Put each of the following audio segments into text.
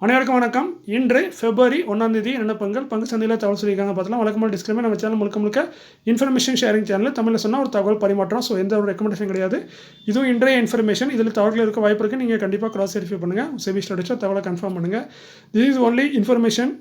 அனைவருக்கும் வணக்கம். இன்று பிப்ரவரி 1ஆம் தேதி என்ன பங்கு சந்தையில் தகவல் சொல்லியிருக்காங்க பார்த்தலாம். வழக்கமாக டிஸ்கிளைமர் நம்ம சேனல் முழுக்க இன்ஃபர்மேஷன் ஷேரிங் சேனல். தமிழில் சொன்னால் ஒரு தகவல் பரிமாற்றம். ஸோ எந்த ஒரு ரெக்கமெண்டேஷன் கிடையாது. இதுவும் இன்றைய இன்ஃபர்மேஷன். இதில் தகவல்கள் இருக்க வாய்ப்பு இருக்குது. நீங்கள் கண்டிப்பாக கிராஸ் வெரிஃபை பண்ணுங்கள். செபி ஸ்டடிஸில் தகவலை கன்ஃபார்ம் பண்ணுங்கள். This is only information,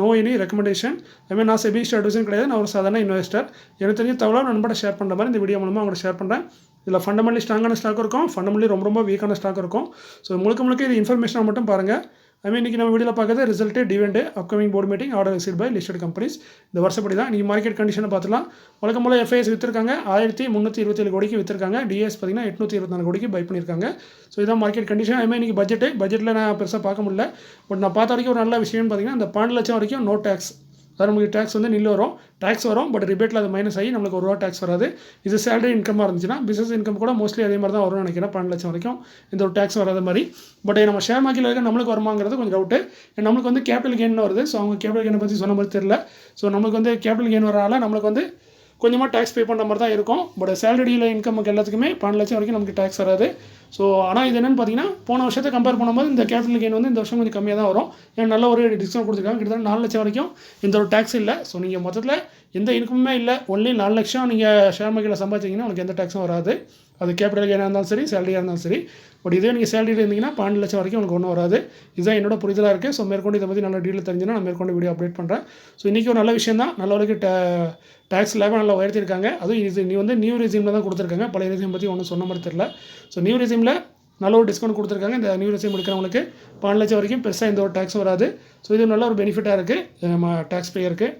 no any recommendation. அதுமாதிரி நான் செபி ஸ்டடிஸும் கிடையாது. நான் ஒரு சாதாரண இன்வெஸ்டர். எனக்கு தெரிஞ்ச தகவலை நண்பரை ஷேர் பண்ணுற மாதிரி இந்த வீடியோ மூலமாக அவங்களை ஷேர் பண்ணுறேன். இதில் ஃபண்டமெண்டலி ஸ்ட்ராங்கான ஸ்டாக் இருக்கும், ஃபண்டமெண்டலி ரொம்ப வீக்கான ஸ்டாக் இருக்கும். ஸோ முழுக்க இது இன்ஃபர்மேஷனை மட்டும் பாருங்கள். இன்றைக்கி நம்ம வீடியோவில் பார்க்குறது result, dividend, upcoming board meeting, order receive by listed companies. இந்த வருஷப்படி தான் நீங்கள் மார்க்கெட் கண்டிஷனை பார்த்துலாம். வழக்கம் போல் எஃப்ஐஎஸ் விற்றுருக்காங்க 1327 கோடிக்கு விற்றுருக்காங்க. டிஎஸ் பார்த்தீங்கன்னா 824 கோடிக்கு பை பண்ணியிருக்காங்க. ஸோ இதான் மார்க்கெட் கண்டிஷன். அதுமாதிரி இன்றைக்கி பட்ஜெட்டில் நான் பெருசாக பார்க்க முடியல. பட் நான் பார்த்த வரைக்கும் ஒரு நல்ல விஷயம்னு பார்த்தீங்கன்னா இந்த 12 லட்சம் வரைக்கும் நோ டேக்ஸ். அதாவது நமக்கு டேக்ஸ் வந்து நில் வரும், டேக்ஸ் வரும். பட் ரிபேட்டில் அது மைனஸ் ஆகி நம்மளுக்கு ₹1 டேக்ஸ் வராது. இது சேலரி இன்கமாக இருந்துச்சுன்னா பிஸ்னஸ் இன்கம் கூட மோஸ்ட்லி அதே மாதிரி தான் வரும்னு நினைக்கிறேன். 12 லட்சம் வரைக்கும் இந்த ஒரு டேக்ஸ் வராத மாதிரி. பட் நம்ம ஷேர் மார்க்கெட்டில் இருக்க நம்மளுக்கு வருமாங்கிறது கொஞ்சம் டவுட்டு. நம்மளுக்கு வந்து கேபிட்டல் கெயின் வருது. ஸோ அவங்க கேபிட்டல் கெயினை பற்றி சொன்ன மாதிரி தெரியல. ஸோ நம்மளுக்கு வந்து கேபிட்டல் கெயின் வரனால நம்மளுக்கு வந்து கொஞ்சமாக டேக்ஸ் பே பண்ணுற மாதிரி தான் இருக்கும். பட் சேலரியில் இன்கமுக்கு எல்லாத்துக்குமே 12 லட்சம் வரைக்கும் நமக்கு டேக்ஸ் வராது. ஸோ ஆனால் இது என்னென்னு பார்த்தீங்கன்னா போன வருஷத்தை கம்பேர் பண்ணும்போது இந்த கேபிட்டல் கெயின் வந்து இந்த வருஷம் கொஞ்சம் கம்மியாக தான் வரும். ஏன்னா நல்ல ஒரு டிஸ்கவுண்ட் கொடுத்துருக்காங்க. கிட்டத்தட்ட 4 லட்சம் வரைக்கும் இந்த ஒரு டேக்ஸ் இல்லை. ஸோ நீங்கள் மொத்தத்தில் எந்த இன்கமுமே இல்லை, ஒன்லி 4 லட்சம் நீங்கள் ஷேர் மார்க்கெட்டில் சம்பாதிச்சிங்கன்னா உங்களுக்கு எந்த டேக்ஸும் வராது. அது கேபிட்டல் கெயினாக இருந்தாலும் சரி, சேலரியாக இருந்தாலும் சரி. பட் இதே நீங்கள் சேலரியில் இருந்தீங்கன்னா 12 லட்சம் வரைக்கும் உங்களுக்கு ஒன்றும் வராது. இதுதான் என்னோட புரிதலாக இருக்குது. ஸோ மேற்கொண்டு இதை பற்றி நல்ல டீட்டெயில் தெரிஞ்சுன்னா நான் மேற்கொண்டு வீடியோ அப்டேட் பண்ணுறேன். ஸோ இன்றைக்கி ஒரு நல்ல விஷயம் தான். நல்ல வரைக்கும் டேக்ஸ் லேபாக நல்லா உயர்த்திருக்காங்க. அதுவும் இது நீ வந்து நியூ ரெஜிமில் தான் கொடுத்துருக்காங்க. பழைய ரெஜிம் பற்றி ஒன்றும் சொன்ன மாதிரி தெரியல. ஸோ நியூ ரெஜிமில் நல்ல ஒரு டிஸ்கவுண்ட் கொடுத்துருக்காங்க. இந்த நியூ ரெஜிம் எடுக்கிறவங்களுக்கு 12 லட்சம் வரைக்கும் பெருசாக எந்த ஒரு டேக்ஸும் வராது. ஸோ இது நல்ல ஒரு பெனிஃபிட்டாக இருக்குது நம்ம டேக்ஸ் பேயருக்கு.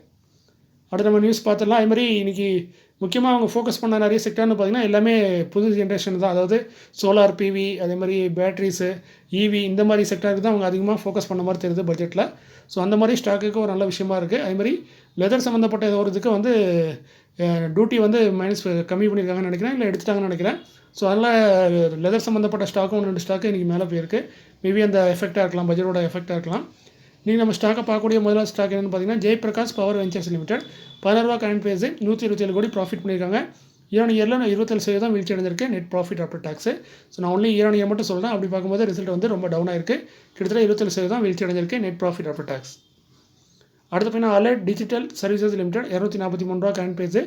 அடுத்து நம்ம நியூஸ் பார்த்துடலாம். அதுமாதிரி இன்றைக்கி முக்கியமாக அவங்க ஃபோக்கஸ் பண்ண நிறைய செக்டர்னு பார்த்திங்கன்னா எல்லாமே புது ஜென்ரேஷன் தான். அதாவது சோலார் பிவி, அதே மாதிரி பேட்ரிஸு, இவி, இந்த மாதிரி செக்டருக்கு தான் அவங்க அதிகமாக ஃபோக்கஸ் பண்ண மாதிரி தெரியுது பட்ஜெட்டில். ஸோ அந்த மாதிரி ஸ்டாக்குக்கு ஒரு நல்ல விஷயமா இருக்குது. அதுமாதிரி லெதர் சம்மந்தப்பட்ட ஏதோ ஒரு இதுக்கு வந்து டியூட்டி வந்து கம்மி பண்ணியிருக்காங்கன்னு நினைக்கிறேன், இல்லை எடுத்துட்டாங்கன்னு நினைக்கிறேன். ஸோ அதனால் லெதர் சம்மந்தப்பட்ட ஸ்டாக்கும் 2 ஸ்டாக்கு இன்றைக்கி மேலே போயிருக்கு. மேபி அந்த எஃபெக்டாக இருக்கலாம், பட்ஜெட்டோட எஃபெக்டாக இருக்கலாம். நீங்கள் நம்ம ஸ்டாக்கை பார்க்கக்கூடிய முதலாவது ஸ்டாக் என்னென்னு பார்த்தீங்கன்னா Jaiprakash power ventures limited. ₹16 current price, 127 crore profit பண்ணியிருக்காங்க. இயரில் 27% வீழ்ச்சி அடைஞ்சிருக்கு net profit after tax. So நான் ஒன்லி இயர் மட்டும் சொல்கிறேன். அப்படி பார்க்கும்போது ரிசல்ட் வந்து ரொம்ப டவுன் ஆயிருக்கு. கிட்டத்தட்ட 27% வீழ்ச்சி அடைஞ்சிருக்கு நெட் ப்ராஃபிட் ஆஃப்டர் டேக்ஸ். அடுத்து பார்த்தீங்கன்னா allied digital services limited ₹243 current price,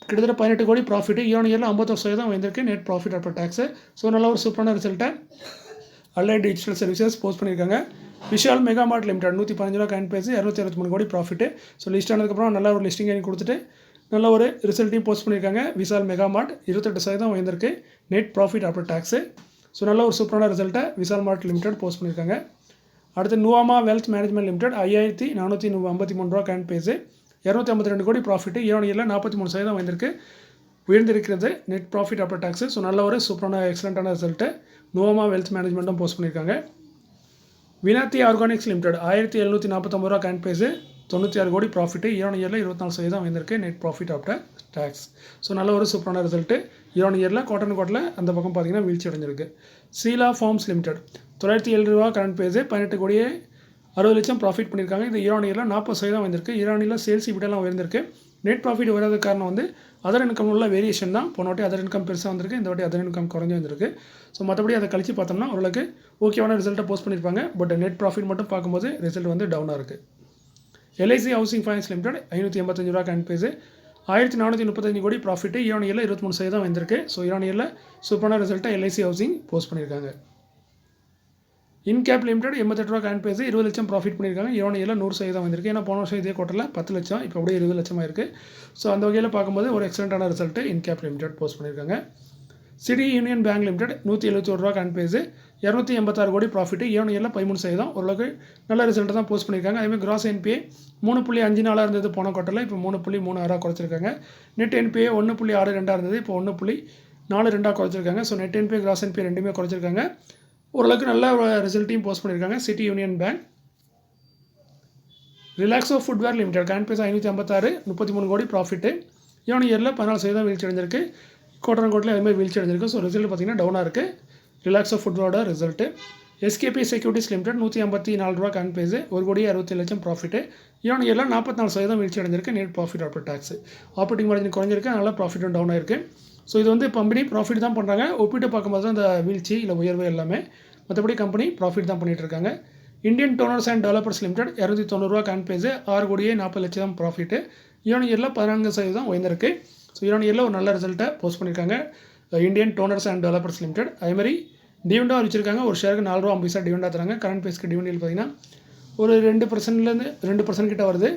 கிட்டத்தட்ட 18 கோடி ப்ராஃபிட். இயரில் 51% வந்திருக்கு net profit after tax. So நல்ல ஒரு சூப்பரான ரிசல்ட்டை அலைட் டிஜிட்டல் சர்வீசஸ் போஸ்ட் பண்ணியிருக்காங்க. Vishal mega mart limited ₹115 current price, ₹263 crore profit. So list ஆனதுக்கப்புறம் நல்ல ஒரு லிஸ்டிங் வாங்கி கொடுத்துட்டு நல்ல ஒரு ரிசல்ட்டையும் போஸ்ட் பண்ணியிருக்காங்க. விஷால் மெகா மார்ட் 28% வந்திருக்கு net profit after tax. So நல்ல ஒரு சூப்பரான ரிசல்ட்டை விஷால் மார்ட் லிமிடெட் போஸ்ட் பண்ணியிருக்காங்க. அடுத்து Nuvama wealth management limited ₹5453 current base, ₹252 crore profit. இயரில் 43% வந்திருக்கு, உயர்ந்திருக்கிறது net profit after tax. So நல்ல ஒரு சூப்பரான எக்ஸலண்ட்டான ரிசல்ட்டு நுவாமா வெல்த் மேனேஜ்மெண்ட்டும் போஸ்ட் பண்ணியிருக்காங்க. Vinati organics limited ₹1749 current base, 96 crore profit. இயரில் 24% வந்திருக்கு net profit after tax. So நல்ல ஒரு சூப்பரான ரிசல்ட்டு. இயரில் குவார்ட்டரில் அந்த பக்கம் பார்த்தீங்கன்னா வீழ்ச்சி அடைஞ்சிருக்கு. சீலா ஃபார்ம்ஸ் லிமிடெட் ₹907 கரண்ட் பேஸு, 18 கோடியே 60 லட்சம் ப்ராஃபிட் பண்ணியிருக்காங்க. இது இயரில் 40% வந்திருக்கு. இயரில் சேல்ஸ் இப்படியெல்லாம் உயர்ந்திருக்கு. நெட் ப்ராஃபிட் வராத காரணம் வந்து அதர் இன்கம் உள்ள வேரியேஷன் தான். போன வாட்டி அதர் இன்கம் பெருசாக வந்திருக்கு, இந்த வாட்டி அதர் இன்கம் குறைஞ்சி வந்திருக்கு. ஸோ மற்றபடி அதை கழிச்சு பார்த்தோம்னா ஓரளவுக்கு ஓகேவான ரிசல்ட்டை போஸ்ட் பண்ணியிருப்பாங்க. பட் நெட் ப்ராஃபிட் மட்டும் பார்க்கும்போது ரிசல்ட் வந்து டவுனாக இருக்குது. LIC housing finance limited ₹585 current price, 1435 crore profit. இயரில் 23% வந்திருக்கு. ஸோ இயரில் சூப்பரான ரிசல்ட்டை எல்ஐசி ஹவுசிங் போஸ்ட் பண்ணியிருக்காங்க. இன்கேப் லிமிடெட் ₹88 கரண்ட் பேஸு, 20 லட்சம் ப்ராஃபிட் பண்ணியிருக்காங்க. இயரில் 100% வந்திருக்கு. ஏன்னா போன வருஷம் இதே குவார்ட்டரில் 10 லட்சம், இப்போ அப்படியே 20 லட்சமாக இருக்குது. ஸோ அந்த வகையில் பார்க்கும்போது ஒரு எக்ஸலண்ட்டான ரிசல்ட்டு இன்கேப் லிமிடெட் போஸ்ட் பண்ணியிருக்காங்க. City union bank limited ₹171 current price, 286 crore profit. இயரில் 13% ஓரளவுக்கு நல்ல ரிசல்ட்டை தான் போஸ்ட் பண்ணியிருக்காங்க. அதேமாதிரி கிராஸ் என்பிஏ 3.54 இருந்தது போன குவார்ட்டரில், இப்போ 3.36 குறைச்சிருக்காங்க. நெட் என்பிஏ 1.62 இருந்தது, இப்போ 1.42 குறைச்சிருக்காங்க. So net NPA gross NPA ரெண்டுமே குறைச்சிருக்காங்க. ஓரளவுக்கு நல்ல ரெசல்ட்டையும் போஸ்ட் பண்ணியிருக்காங்க city union bank. Relaxo footwear limited current base 556, 33 கோடி ப்ராஃபிட்டு. இயரில் 14% வீழ்ச்சி அடைஞ்சிருக்கு. குவார்ட்டரில் அதுமாதிரி வீழ்ச்சி அடைஞ்சிருக்கு. ஸோ ரிசல்ட் பார்த்திங்கன்னா டவுனாக இருக்குது ரிலாக்ஸோ ஃபுட்வேரோட result. SKP securities limited ₹154 current base, 1 crore 67 லட்சம் ப்ராஃபிட்டு. இயரில் 44% வீழ்ச்சி அடைஞ்சிருக்கு net profit after tax. Operating margin குறைஞ்சிருக்கு, அதனால் ப்ராஃபிட்டும் டவுன் ஆயிருக்கு. ஸோ இது வந்து கம்பெனி ப்ராஃபிட் தான் பண்ணுறாங்க. ஒப்பிட்டு பார்க்கும்போது தான் இந்த வீழ்ச்சி இல்லை உயர்வு எல்லாமே. மற்றபடி கம்பெனி ப்ராஃபிட் தான் பண்ணிகிட்டு இருக்காங்க. Indian toners and developers limited 290 current price 6 கோடியே 40 லட்சம் தான் ப்ராஃபிட்டு. ஈவன் இயரில் 14% உயர்ந்திருக்கு. ஸோ ஈவன் இயரில் ஒரு நல்ல ரிசல்ட்டை போஸ்ட் பண்ணியிருக்காங்க Indian toners and developers limited. அதேமாதிரி டிவிடெண்டாக வச்சுருக்காங்க. ஒரு ஷேருக்கு 4.50 டிவிடெண்டாக தராங்க. கரண்ட் பேஸ்க்கு டிவிடெண்ட் பார்த்தீங்கன்னா ஒரு 2%லேருந்து 2% கிட்ட வருது.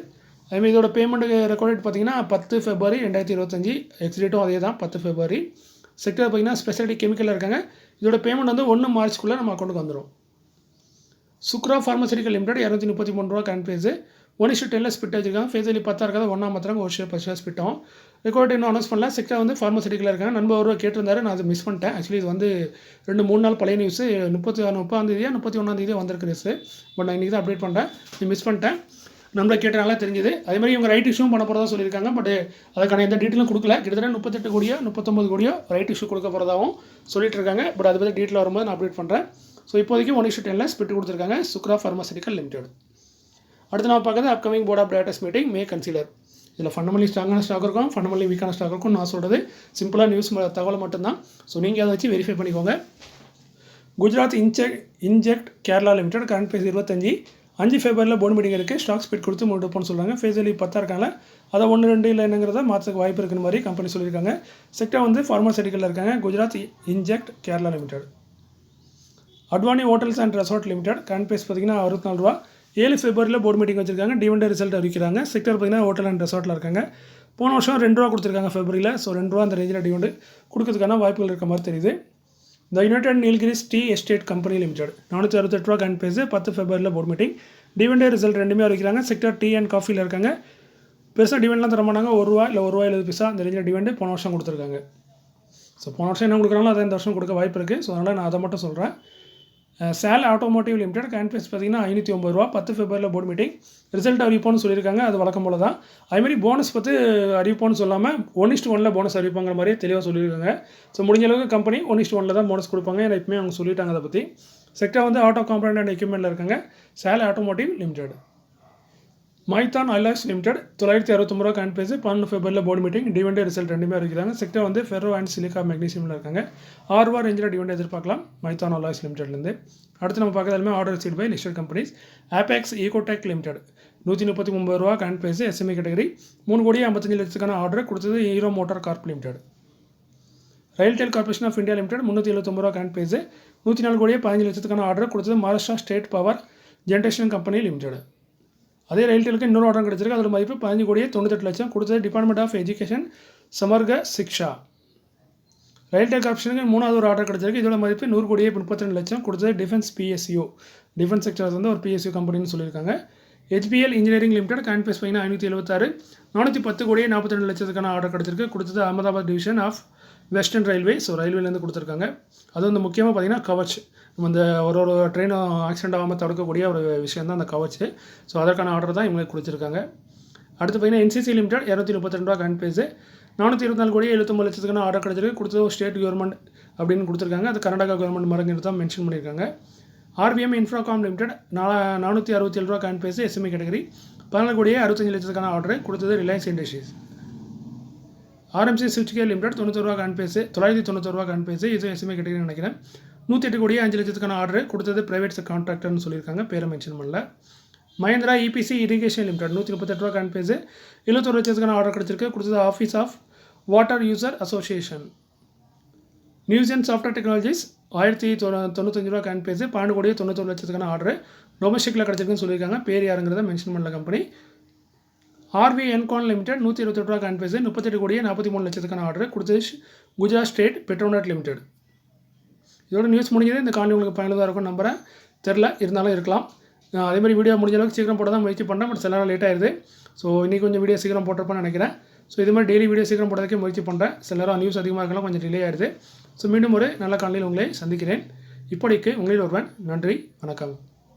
அதுமாதிரி இதோட பேமெண்ட்டு ரெக்கார்ட் டேட் பார்த்தீங்கன்னா 10 February 2025. எக்ஸ் டேட்டும் அதே தான் 10 February. செக்டர் பார்த்தீங்கன்னா ஸ்பெஷாலிட்டி கெமிக்கலில் இருக்காங்க. இதோட பேமெண்ட் வந்து 1 மார்ச்சுக்குள்ளே நம்ம அக்கௌண்ட்டுக்கு வந்துடும். Sukra pharmaceutical limited 233 current base 1:10 split வச்சிருக்காங்க. ஃபேஸ் வேல்யூ 10 இருக்காது 1 மாத்திரம் ஒரு ஷேர் 10 ஷேர் ஸ்பிட் ஆகும். ரெக்கார்ட் இன்னும் அனௌன்ஸ் பண்ணல. செக்டர் வந்து ஃபார்மசூட்டிக்கலில் இருக்காங்க. நண்பர் ஒருவர் கேட்டிருந்தாரு, நான் அதை மிஸ் பண்ணிட்டேன். ஆக்சுவலி இது வந்து 2-3 நாள் பழைய நியூஸ். 30 வந்திருக்கு நியூஸ். பட் நான் இன்றைக்கி தான் அப்டேட் பண்ணுறேன். நீ மிஸ் பண்ணிட்டேன். நம்மளை கேட்டனால தெரிஞ்சுது. அதே மாதிரி இவங்க ரைட் இஷ்யூவும் பண்ண போகிறதா சொல்லியிருக்காங்க. பட் அதுக்கான எந்த டீட்டெயிலும் கொடுக்கல. கிட்டத்தட்ட 38 கோடியோ 39 கோடியோ ரைட் இஷ்யூ கொடுக்க போகிறதாகவும் சொல்லிட்டு இருக்காங்க. பட் அதை பற்றி டீட்டெயில் வரும்போது நான் அப்டேட் பண்ணுறேன். ஸோ இப்போதைக்கு 1:10 ஸ்பிட் கொடுத்துருக்காங்க சுக்ரா ஃபார்மசூட்டிக்கல் லிமிடெட். அடுத்து நம்ம பார்க்குறது upcoming board of directors meeting may consider. இதில் ஃபண்டமெண்டலி ஸ்ட்ராங்கான ஸ்டாக் இருக்கும், ஃபண்டமெண்டலி வீக்கான ஸ்டாக் இருக்கும். நான் சொல்கிறது சிம்பிளாக நியூஸ் தகவல் மட்டும்தான். ஸோ நீங்கள் அதை வச்சு வெரிஃபை பண்ணிக்கோங்க. Gujarat inject Kerala limited current price 25. 5 February board meeting இருக்குது. ஸ்டாக் ஸ்பிட் கொடுத்து முன்னெடுப்போம்னு சொல்கிறாங்க. ஃபேஸ் வேல்யூ 10 இருக்காங்க. அதை 1-2 இல்லை என்னங்கிறத மாற்றத்துக்கு வாய்ப்பு இருக்குன்னு மாதிரி கம்பெனி சொல்லியிருக்காங்க. செக்டர் வந்து ஃபார்மசூட்டிக்கலில் இருக்காங்க. Gujarat inject Kerala limited. Advani hotels and resort limited current base பார்த்தீங்கன்னா 64 ரூபா. 7 February போர்டு மீட்டிங் வச்சிருக்காங்க. டிவிடெண்ட் ரிசல்ட் அறிவிக்கிறாங்க. செக்டர் பார்த்தீங்கன்னா ஹோட்டல் அண்ட் ரெசார்ட்டில் இருக்காங்க. போன வருஷம் 2 ரூபா கொடுத்துருக்காங்க February. ஸோ 2 ரூபா அந்த ரேஞ்சில் டிவிடெண்ட் கொடுக்கறதுக்கான வாய்ப்புகள் இருக்க மாதிரி தெரியுது. The united Nilgiris tea estate company limited 468 ரூபா current price 10 February board meeting. Dividend result ரெண்டுமே அறிவிக்கிறாங்க. செக்டர் டீ அண்ட் காஃபியில் இருக்காங்க. பெருசாக டிவிடெண்ட்லாம் தர மாட்டாங்க. 1 ரூபா இல்லை 1 ரூபா 70 பைசா அந்த ரேஞ்சில் டிவிடெண்ட் போன வருஷம் கொடுத்துருக்காங்க. ஸோ போன வருஷம் என்ன கொடுக்குறாங்களோ அதை இந்த வருஷம் கொடுக்க வாய்ப்பு இருக்குது. ஸோ அதனால் நான் அதை மட்டும் சொல்கிறேன். சால் ஆட்டோமோட்டிவ் லிமிடெட் கரண்ட் பேஸ் பார்த்தீங்கன்னா 590 ரூபா 10 February போர்டு மீட்டிங். ரிசல்ட் அறிவிப்போன்னு சொல்லியிருக்காங்க. அது வழக்கம் போல தான். அதுமாதிரி போனஸ் பற்றி அறிவிப்போன்னு சொல்லாமல் 1:1 போனஸ் அறிவிப்பாங்கிற மாதிரியே தெளிவாக சொல்லியிருக்காங்க. ஸோ முடிஞ்ச அளவுக்கு கம்பெனி 1:1 தான் போனஸ் கொடுப்பாங்க. ஏன்னா இப்போமே அவங்க சொல்லிட்டாங்க அதை பற்றி. செக்டர் வந்து ஆட்டோ காம்பனண்ட் அண்ட் எக்யூப்மெண்ட்டில் இருக்காங்க. Sal automotive limited. Maithan alloys limited 969 ரூபா current price 12 February board meeting. Dividend result ரெண்டுமே அறிவிக்கிறாங்க. செக்டர் வந்து ஃபெரோ அண்ட் சிலிக்கா மெக்னீசியமில் இருக்காங்க. 6 ரூபா ரேஞ்சில் டிவிடெண்ட் எதிர்பார்க்கலாம் மைத்தான் அலாய்ஸ் லிமிடெட்லேருந்து. அடுத்து நம்ம பார்க்கறதுமே order received by listed companies. Apex ecotech limited 139 ரூபா current base SME category 3 crore 55 லட்சத்துக்கான ஆர்டர் கொடுத்தது hero motor corp limited. RailTel corporation of India limited 379 ரூபா கரண்ட் பேஸ் 104 கோடியே 15 லட்சத்துக்கான ஆர்டர் கொடுத்தது Maharashtra state power generation company limited. அதே ரயில்டெலுக்கு இன்னொரு ஆர்டர் கிடச்சிருக்கு. அதோட மதிப்பு 15 கோடியே 98 லட்சம் கொடுத்தது டிபார்ட்மெண்ட் ஆஃப் எஜுகேஷன் சமர்க சிக்ஷா. ரயில்டெல் கார்பரேஷனுக்கு 3வது ஒரு ஆர்டர் கிடச்சிருக்கு. இதோட மதிப்பு 100 கோடியே 32 லட்சம் கொடுத்தது டிஃபென்ஸ் பிஎஸ்யூ. டிஃபென்ஸ் செக்டர் வந்து ஒரு பிஎஸ்யூ கம்பெனின்னு சொல்லியிருக்காங்க. HBL engineering limited current base பார்த்தீங்கன்னா 576 410 கோடியே 42 லட்சத்துக்கான ஆர்டர் கிடச்சிருக்கு. கொடுத்தது Ahmedabad division of western railway. So ரயில்வேலேருந்து கொடுத்துருக்காங்க. அது வந்து முக்கியமாக பார்த்தீங்கன்னா கவச். நம்ம இந்த ஒரு ட்ரெயினும் ஆக்சிடென்ட் ஆகாமல் தடுக்கக்கூடிய ஒரு விஷயம் தான் அந்த கவச். ஸோ அதற்கான ஆர்டர் தான் இவங்களுக்கு கொடுத்துருக்காங்க. அடுத்து பார்த்தீங்கன்னா NCC லிமிடெட் 232 ரூபா கரண்ட் பேஸ் 424 கோடியே 79 லட்சத்துக்கான ஆர்டர் கிடச்சிருக்கு. கொடுத்தது ஸ்டேட் கவர்மெண்ட் அப்படின்னு கொடுத்துருக்காங்க. அது கர்நாடகா கவர்மெண்ட் மரங்கிறது தான் மென்ஷன் பண்ணியிருக்காங்க. RBM இன்ஃப்ராகாம் லிமிடெட் 467 ரூபா கரண்ட் பேஸ் எஸ்எம்இ கேட்டகரி 14 கோடியே 65 லட்சத்துக்கான ஆர்டர் கொடுத்தது ரிலையன்ஸ் இண்டஸ்ட்ரீஸ். RMC சுவிட்ச்கேர் லிமிடெட் 90 ரூபா கரண்ட் பேஸ் 990 ரூபா கரண்ட் பேஸ் இது எஸ்எம்இ கேட்டகரி நினைக்கிறேன். 108 கோடியே 5 லட்சத்துக்கான ஆர்டர் கொடுத்தது பிரைவேட் கான்ட்ராக்டர்னு சொல்லியிருக்காங்க. பேரை மென்ஷன் பண்ணல. மஹேந்திரா EPC இரிகேஷன் லிமிடெட் 138 ரூபா கரண்ட் பேஸ் 71 லட்சத்துக்கான ஆர்டர் கிடச்சிருக்கு. கொடுத்தது office of water user association. Newgen software technologies 1095 ரூபா கரண்ட் பேஸ் 12 கோடியே 91 லட்சத்துக்கான ஆர்டர் டொமஸ்டிக்கில் கிடச்சிருக்குன்னு சொல்லியிருக்காங்க. பேர் யாருங்கிறத மென்ஷன் பண்ணல கம்பெனி. RV என்கான் லிமிடெட் 128 ரூபா கரண்ட் பேஸ் 38 கோடியே 43 லட்சத்துக்கான ஆர்டர் கொடுத்தது குஜராத் ஸ்டேட் பெட்ரோநெட் லிமிடெட். இதோட நியூஸ் முடிஞ்சது. இந்த காணொலி உங்களுக்கு பயனுள்ளதாக இருக்கும் நம்புறேன். தெரில இருந்தாலும் இருக்கலாம். அதேமாதிரி வீடியோ முடிஞ்ச அளவுக்கு சீக்கிரம் போட தான் முயற்சி பண்ணுறேன். பட் சில நேரம் லேட் ஆயிடுது. ஸோ இன்றைக்கி கொஞ்சம் வீடியோ சீக்கிரம் போட்டிருப்பேன்னு நினைக்கிறேன். ஸோ இது மாதிரி டெய்லி வீடியோ சீக்கிரம் போடுறதுக்கே முயற்சி பண்ணுறேன். சில நேரம் நியூஸ் அதிகமாக இருக்கலாம், கொஞ்சம் டிலே ஆயிடுது. ஸோ மீண்டும் ஒரு நல்ல காணொலியில் உங்களை சந்திக்கிறேன். இப்படிக்கு உங்களில் ஒருவன். நன்றி, வணக்கம்.